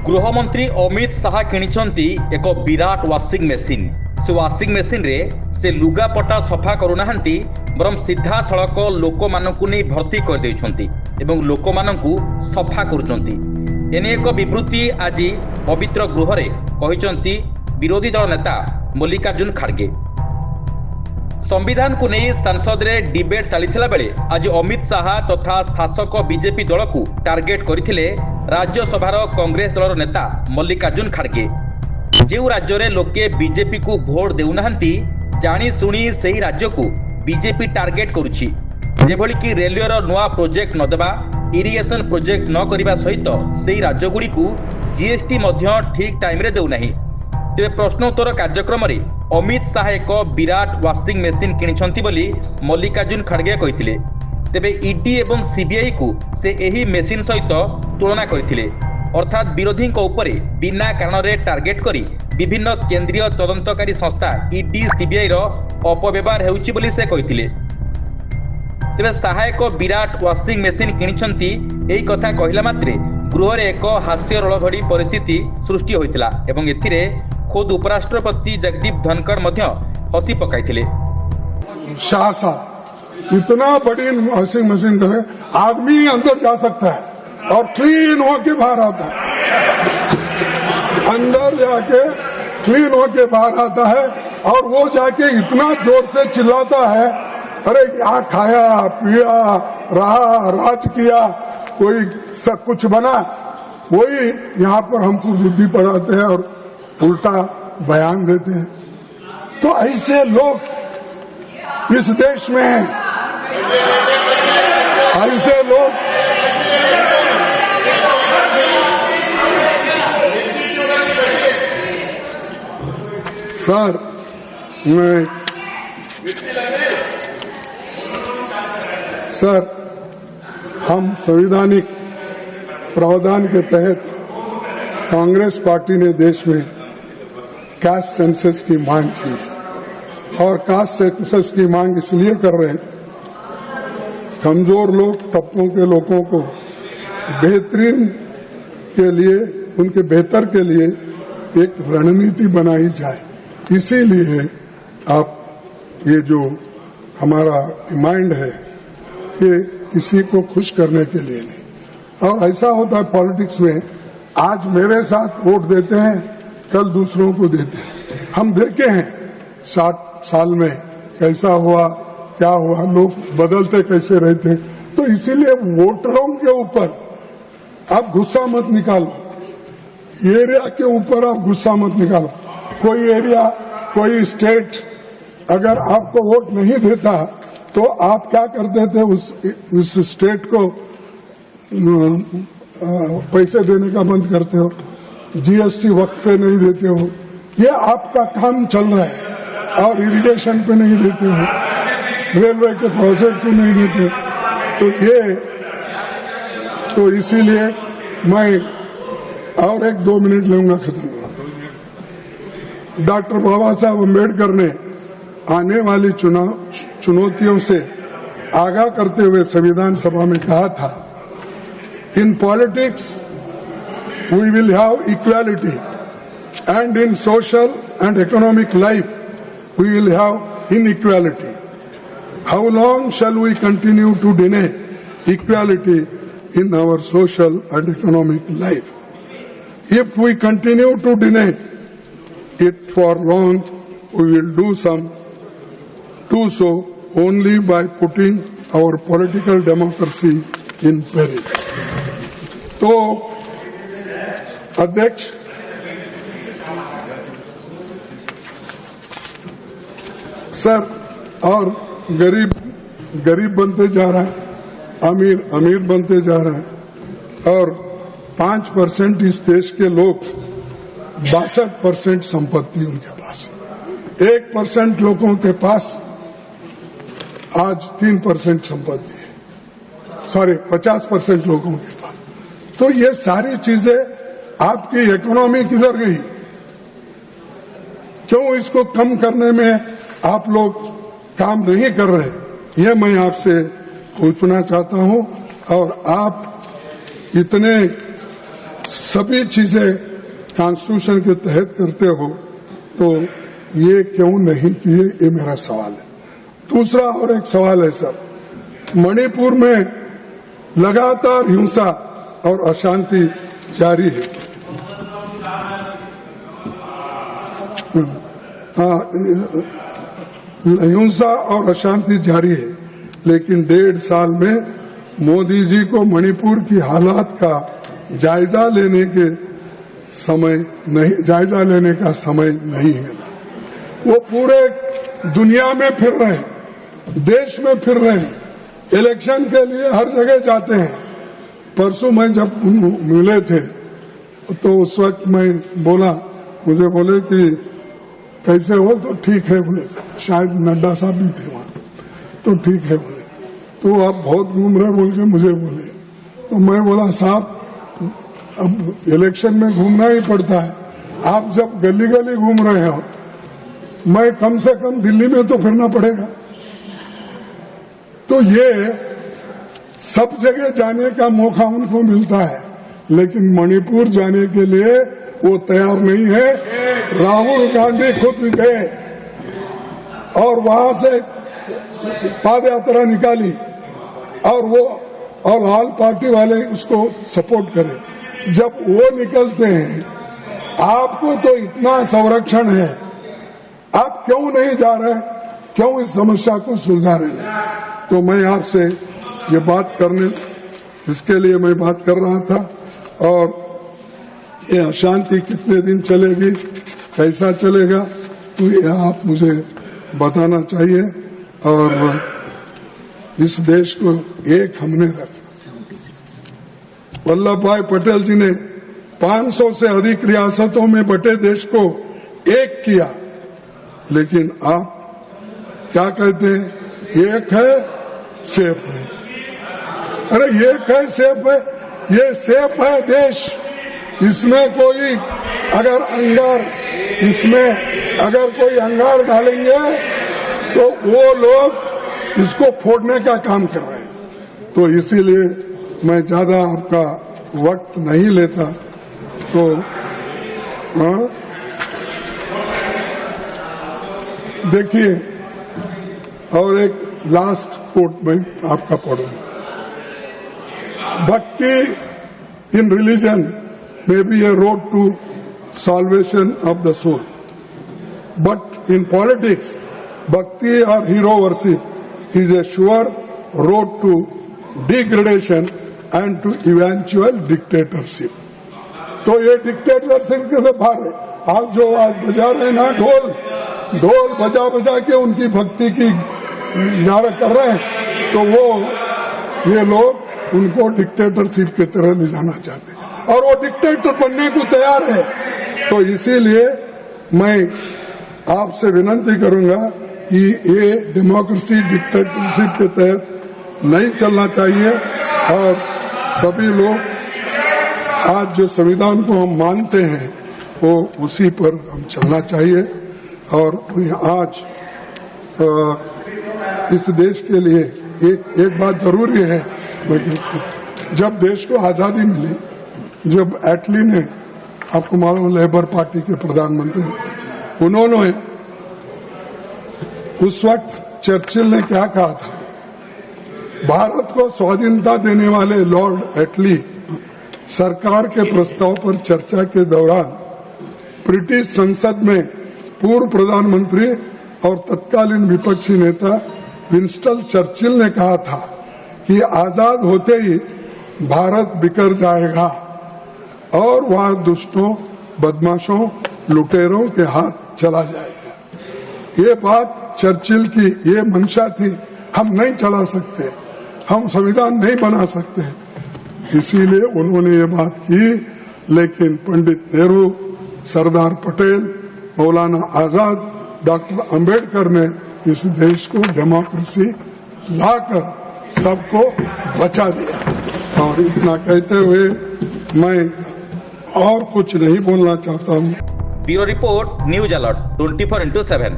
गृहमंत्री अमित शाह किनिचंती एक Virat washing machine. से वाशिंग मेसीन रे से लुगापटा सफा करूनाहांती बरम सीधा सड़क लोक मानकु नहीं भर्ती कर देइछंती एवं लोक मानकु सफा करूचंती। एने एक विवृत्ति आज पवित्र गृह रे कहिचंती विरोधी दल नेता मल्लिकार्जुन खड़गे। संविधान को नहीं संसद रे डिबेट चलता बेले आज अमित शाह तथा शासक बीजेपी दल को टार्गेट करथिले राज्यसभार कांग्रेस दलर नेता मल्लिकार्जुन खड़गे। जो राज्य रे लोके बीजेपी को भोट देउनाहांती जानी सुनी सही राज्य को बीजेपी टार्गेट करुछि। जेभली कि रेलवे रो नुआ प्रोजेक्ट न देबा, इरिगेशन प्रोजेक्ट न करिबा सहित सही राज्य गुडी को जीएसटी मध्य ठीक टाइम रे देउ नाही। तेरे प्रश्नोत्तर कार्यक्रम में अमित शाह एक विराट वाशिंग मेसीन किनिछंती बोली मल्लिकार्जुन खड़गे कहिथिले। तेबे ईडी एवं सीबीआई को से एही मेसीन सहित तुलना करथिले, अर्थात विरोधी उपरे बिना कारण रे टार्गेट करी विभिन्न केंद्रीय तदंतकारी संस्था ईडी सीबीआई रो अपव्यवहार हेउची बोली से कहिथिले। तेबे शाह एक विराट वाशिंग मेसीन किनिछंती एही कथा कहिला मात्रे गृह रे एक हास्यरल भड़ी परिस्थिति सृष्टि होइतिला एवं एथिरे खुद उपराष्ट्रपति जगदीप धनखड़ मध्य हसी पकाइथिले। शाह साहब इतना बड़ी वॉशिंग मशीन करे, आदमी अंदर जा सकता है और क्लीन होके बाहर आता है, अंदर जाके क्लीन होके बाहर आता है और वो जाके इतना जोर से चिल्लाता है, अरे क्या खाया पिया रहा राज किया, कोई सब कुछ बना। वही यहाँ पर हमको बुद्धि पढ़ाते हैं और उल्टा बयान देते हैं। तो ऐसे लोग इस देश में हैं, ऐसे लोग सर हम संवैधानिक प्रावधान के तहत कांग्रेस पार्टी ने देश में कास्ट सेंसस की मांग की और कास्ट सेंसस की मांग इसलिए कर रहे हैं, कमजोर लोग तबकों के लोगों को बेहतरीन के लिए, उनके बेहतर के लिए एक रणनीति बनाई जाए। इसीलिए आप ये जो हमारा डिमांड है ये किसी को खुश करने के लिए नहीं। और ऐसा होता है पॉलिटिक्स में, आज मेरे साथ वोट देते हैं, कल दूसरों को देते हैं। हम देखे हैं 60 साल में कैसा हुआ, क्या हुआ, लोग बदलते कैसे रहते। तो इसीलिए वोटरों के ऊपर आप गुस्सा मत निकालो, एरिया के ऊपर आप गुस्सा मत निकालो। कोई एरिया, कोई स्टेट अगर आपको वोट नहीं देता तो आप क्या करते थे, उस स्टेट को पैसे देने का बंद करते हो, जीएसटी वक्त पे नहीं देते हो, ये आपका काम चल रहा है। और इरिगेशन पे नहीं देते हो, रेलवे के प्रोजेक्ट पे नहीं देते। तो इसीलिए मैं और 1-2 मिनट लूंगा, खत्म। डॉक्टर बाबा साहब अम्बेडकर ने आने वाली चुनौतियों से आगाह करते हुए संविधान सभा में कहा था, in politics we will have equality and in social and economic life we will have inequality. How long shall we continue to deny equality in our social and economic life? If we continue to deny it for long, we will do so only by putting our political democracy in peril. तो अध्यक्ष, sir, और गरीब बनते जा रहा है, अमीर बनते जा रहा है और 5% इस देश के लोग 62% संपत्ति उनके पास, 1% लोगों के पास आज 3% संपत्ति है, सॉरी 50% लोगों के पास। तो ये सारी चीजें आपकी इकोनॉमी किधर गई? क्यों इसको कम करने में आप लोग काम नहीं कर रहे? ये मैं आपसे पूछना चाहता हूं। और आप इतने सभी चीजें कॉन्स्टिट्यूशन के तहत करते हो तो ये क्यों नहीं किए, ये मेरा सवाल है। दूसरा और एक सवाल है सर, मणिपुर में लगातार हिंसा और अशांति जारी है। हिंसा और अशांति जारी है, लेकिन 1.5 साल में मोदी जी को मणिपुर की हालात का जायजा लेने का समय नहीं मिला। वो पूरे दुनिया में फिर रहे हैं, देश में फिर रहे हैं, इलेक्शन के लिए हर जगह जाते हैं। परसों मैं जब मिले थे तो उस वक्त मैं बोला, मुझे बोले कि कैसे हो, तो ठीक है बोले, शायद नड्डा साहब भी थे वहां, तो ठीक है बोले, तो आप बहुत घूम रहे बोल के मुझे बोले। तो मैं बोला साहब अब इलेक्शन में घूमना ही पड़ता है, आप जब गली गली घूम रहे हो, मैं कम से कम दिल्ली में तो फिरना पड़ेगा। तो ये सब जगह जाने का मौका उनको मिलता है, लेकिन मणिपुर जाने के लिए वो तैयार नहीं है। राहुल गांधी खुद गए और वहां से पाद यात्रा निकाली और ऑल पार्टी वाले उसको सपोर्ट करें। जब वो निकलते हैं, आपको तो इतना संरक्षण है, आप क्यों नहीं जा रहे, क्यों इस समस्या को सुलझा रहे हैं? तो मैं आपसे ये बात करने, इसके लिए मैं बात कर रहा था। और ये अशांति कितने दिन चलेगी, कैसा चलेगा, तो ये आप मुझे बताना चाहिए। और इस देश को एक हमने रखा। वल्लभ भाई पटेल जी ने 500 से अधिक रियासतों में बटे देश को एक किया, लेकिन आप क्या कहते हैं, एक है सेफ है। अरे एक है सेफ है, ये सेफ है देश, इसमें कोई अगर कोई अंगार डालेंगे तो वो लोग इसको फोड़ने का काम कर रहे हैं। तो इसीलिए मैं ज्यादा आपका वक्त नहीं लेता। तो देखिए, और एक लास्ट कोट में आपका पढ़ूंगा। भक्ति in religion may be a road to salvation of the soul, but in politics, bhakti or hero worship is a sure road to degradation and to eventual dictatorship. तो ये डिक्टेटरशिप के बाहर है। आप जो आज बजा रहे हैं ना, ढोल बजा के उनकी भक्ति की नारा कर रहे हैं, तो वो ये लोग उनको डिक्टेटरशिप की तरह ले जाना चाहते हैं और वो डिक्टेटर बनने को तैयार है। तो इसीलिए मैं आपसे विनती करूंगा कि ये डेमोक्रेसी डिक्टेटरशिप के तहत नहीं चलना चाहिए और सभी लोग आज जो संविधान को हम मानते हैं वो उसी पर हम चलना चाहिए। और आज इस देश के लिए एक बात जरूरी है, जब देश को आजादी मिली, जब एटली ने, आपको मालूम, लेबर पार्टी के प्रधानमंत्री, उन्होंने उस वक्त चर्चिल ने क्या कहा था, भारत को स्वाधीनता देने वाले लॉर्ड एटली सरकार के प्रस्ताव पर चर्चा के दौरान ब्रिटिश संसद में पूर्व प्रधानमंत्री और तत्कालीन विपक्षी नेता विंस्टन चर्चिल ने कहा था कि आजाद होते ही भारत बिखर जाएगा और वह दुष्टों, बदमाशों, लुटेरों के हाथ चला जाएगा। ये बात चर्चिल की ये मंशा थी। हम नहीं चला सकते, हम संविधान नहीं बना सकते, इसीलिए उन्होंने ये बात की। लेकिन पंडित नेहरू, सरदार पटेल, मौलाना आजाद, डॉक्टर अंबेडकर ने इस देश को डेमोक्रेसी लाकर सबको बचा दिया। और इतना कहते हुए मैं और कुछ नहीं बोलना चाहता हूँ। Bureau report, news alert 24/7।